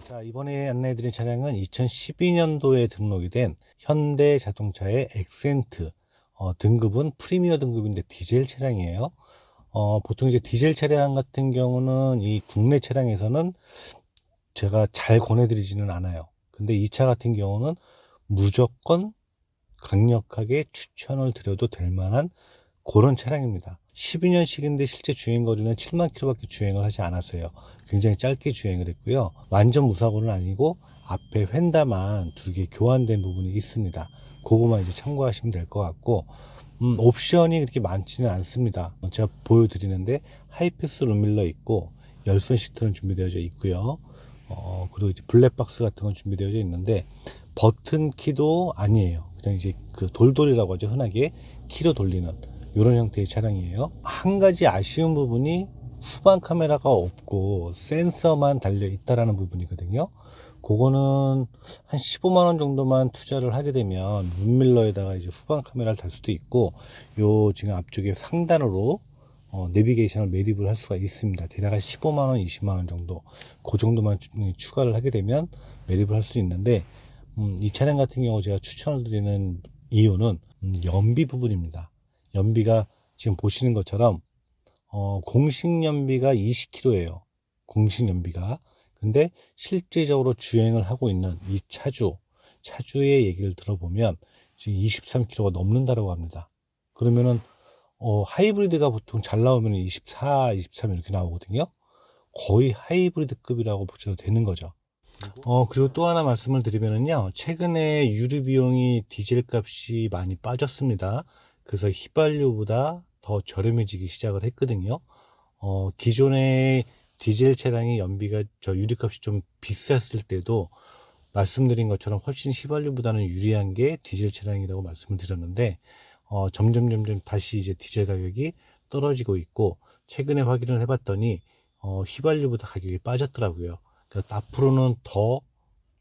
자, 이번에 안내해드린 차량은 2012년도에 등록이 된 현대자동차의 엑센트, 등급은 프리미어 등급인데 디젤 차량이에요. 보통 이제 디젤 차량 같은 경우는 이 국내 차량에서는 제가 잘 권해드리지는 않아요. 근데 이 차 같은 경우는 무조건 강력하게 추천을 드려도 될 만한 그런 차량입니다. 12년식인데 실제 주행거리는 7만 킬로밖에 주행을 하지 않았어요. 굉장히 짧게 주행을 했고요. 완전 무사고는 아니고 앞에 휀다만 2개 교환된 부분이 있습니다. 그거만 이제 참고하시면 될 것 같고, 옵션이 그렇게 많지는 않습니다. 제가 보여드리는데 하이패스 룸밀러 있고 열선 시트는 준비되어 있고요. 그리고 이제 블랙박스 같은 건 준비되어 있는데 버튼 키도 아니에요. 그냥 이제 그 돌돌이라고 하죠. 흔하게 키로 돌리는 이런 형태의 차량이에요. 한 가지 아쉬운 부분이 후방 카메라가 없고 센서만 달려 있다라는 부분이거든요. 그거는 한 15만 원 정도만 투자를 하게 되면 룸밀러에다가 이제 후방 카메라를 달 수도 있고, 요 지금 앞쪽에 상단으로 내비게이션을 매립을 할 수가 있습니다. 대략 한 15만 원, 20만 원 정도, 그 정도만 추가를 하게 되면 매립을 할 수 있는데, 이 차량 같은 경우 제가 추천을 드리는 이유는 연비 부분입니다. 연비가 지금 보시는 것처럼 공식 연비가 20km예요. 공식 연비가. 근데 실제적으로 주행을 하고 있는 이 차주의 얘기를 들어보면 지금 23km가 넘는다라고 합니다. 그러면은 하이브리드가 보통 잘 나오면 24, 23 이렇게 나오거든요. 거의 하이브리드급이라고 보셔도 되는 거죠. 그리고 또 하나 말씀을 드리면은요, 최근에 유류 비용이 디젤 값이 많이 빠졌습니다. 그래서 휘발유보다 더 저렴해지기 시작을 했거든요. 기존의 디젤 차량의 연비가 유류값이 좀 비쌌을 때도 말씀드린 것처럼 훨씬 휘발유보다는 유리한 게 디젤 차량이라고 말씀을 드렸는데, 점점 다시 이제 디젤 가격이 떨어지고 있고, 최근에 확인을 해봤더니 휘발유보다 가격이 빠졌더라고요. 그러니까 앞으로는 더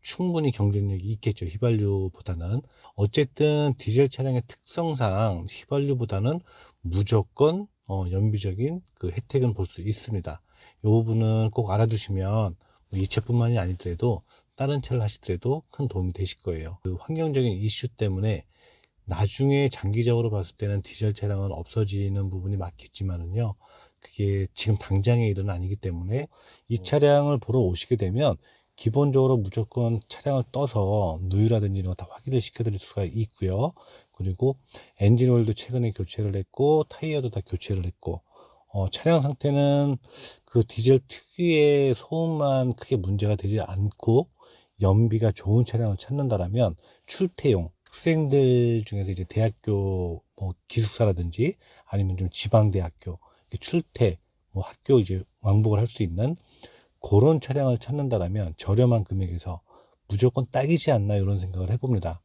충분히 경쟁력이 있겠죠. 휘발유보다는. 어쨌든 디젤 차량의 특성상 휘발유보다는 무조건 연비적인 그 혜택은 볼 수 있습니다. 이 부분은 꼭 알아두시면 이 차뿐만이 아니더라도 다른 차를 하시더라도 큰 도움이 되실 거예요. 그 환경적인 이슈 때문에 나중에 장기적으로 봤을 때는 디젤 차량은 없어지는 부분이 맞겠지만은요, 그게 지금 당장의 일은 아니기 때문에 이 차량을 보러 오시게 되면 기본적으로 무조건 차량을 떠서 누유라든지 이런 거 다 확인을 시켜드릴 수가 있고요. 그리고 엔진 오일도 최근에 교체를 했고 타이어도 다 교체를 했고, 차량 상태는 그 디젤 특유의 소음만 크게 문제가 되지 않고 연비가 좋은 차량을 찾는다라면 출퇴용 학생들 중에서 이제 대학교 뭐 기숙사라든지 아니면 좀 지방대학교 출퇴 뭐 학교 이제 왕복을 할 수 있는 그런 차량을 찾는다라면 저렴한 금액에서 무조건 딱이지 않나 이런 생각을 해봅니다.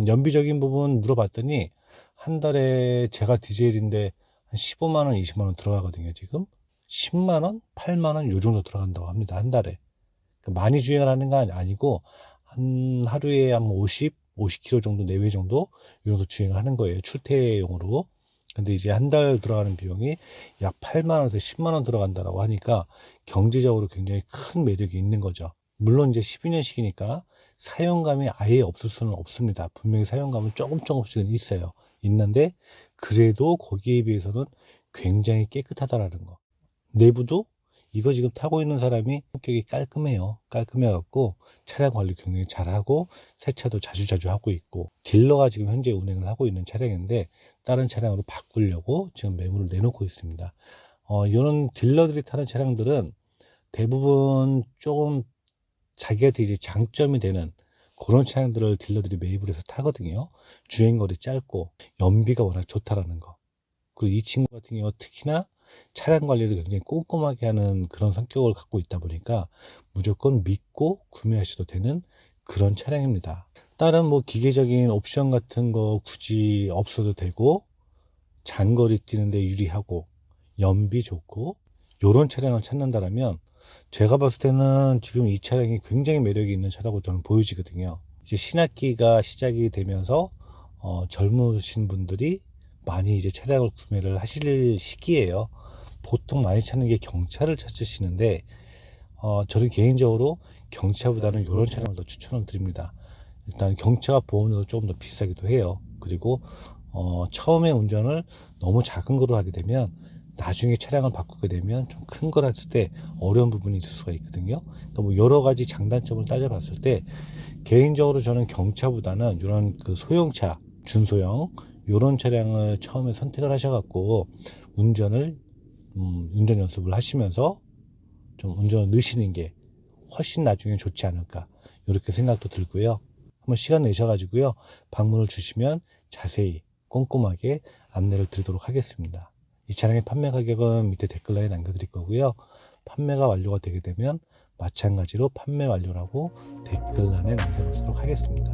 연비적인 부분 물어봤더니 한 달에 제가 디젤인데 한 15만 원, 20만 원 들어가거든요. 지금 10만 원, 8만 원 요 정도 들어간다고 합니다. 한 달에. 그러니까 많이 주행을 하는 건 아니고 한 하루에 한 50km 정도 내외 정도 이 정도 주행을 하는 거예요. 출퇴용으로. 근데 이제 한 달 들어가는 비용이 약 8만 원에서 10만 원 들어간다라고 하니까 경제적으로 굉장히 큰 매력이 있는 거죠. 물론 이제 12년식이니까 사용감이 아예 없을 수는 없습니다. 분명히 사용감은 조금씩은 있어요. 있는데 그래도 거기에 비해서는 굉장히 깨끗하다라는 거. 내부도 이거 지금 타고 있는 사람이 성격이 깔끔해요. 깔끔해갖고 차량 관리 굉장히 잘하고 세차도 자주자주 하고 있고, 딜러가 지금 현재 운행을 하고 있는 차량인데 다른 차량으로 바꾸려고 지금 매물을 내놓고 있습니다. 이런 딜러들이 타는 차량들은 대부분 조금 자기한테 이제 장점이 되는 그런 차량들을 딜러들이 매입을 해서 타거든요. 주행거리 짧고 연비가 워낙 좋다라는 거. 그리고 이 친구 같은 경우 특히나 차량 관리를 굉장히 꼼꼼하게 하는 그런 성격을 갖고 있다 보니까 무조건 믿고 구매하셔도 되는 그런 차량입니다. 다른 뭐 기계적인 옵션 같은 거 굳이 없어도 되고, 장거리 뛰는데 유리하고 연비 좋고 요런 차량을 찾는다라면 제가 봤을 때는 지금 이 차량이 굉장히 매력이 있는 차라고 저는 보여지거든요. 이제 신학기가 시작이 되면서 젊으신 분들이 많이 이제 차량을 구매를 하실 시기예요. 보통 많이 찾는 게 경차를 찾으시는데 저는 개인적으로 경차보다는 이런 차량을 더 추천을 드립니다. 일단 경차가 보험료도 조금 더 비싸기도 해요. 그리고 처음에 운전을 너무 작은 거로 하게 되면 나중에 차량을 바꾸게 되면 좀 큰 걸 했을 때 어려운 부분이 있을 수가 있거든요. 그러니까 뭐 여러 가지 장단점을 따져봤을 때 개인적으로 저는 경차보다는 이런 그 소형차, 준소형 이런 차량을 처음에 선택을 하셔갖고 운전 연습을 하시면서 좀 운전을 넣으시는 게 훨씬 나중에 좋지 않을까 이렇게 생각도 들고요. 한번 시간 내셔가지고요 방문을 주시면 자세히 꼼꼼하게 안내를 드리도록 하겠습니다. 이 차량의 판매 가격은 밑에 댓글란에 남겨드릴 거고요. 판매가 완료가 되게 되면 마찬가지로 판매 완료라고 댓글란에 남겨놓도록 하겠습니다.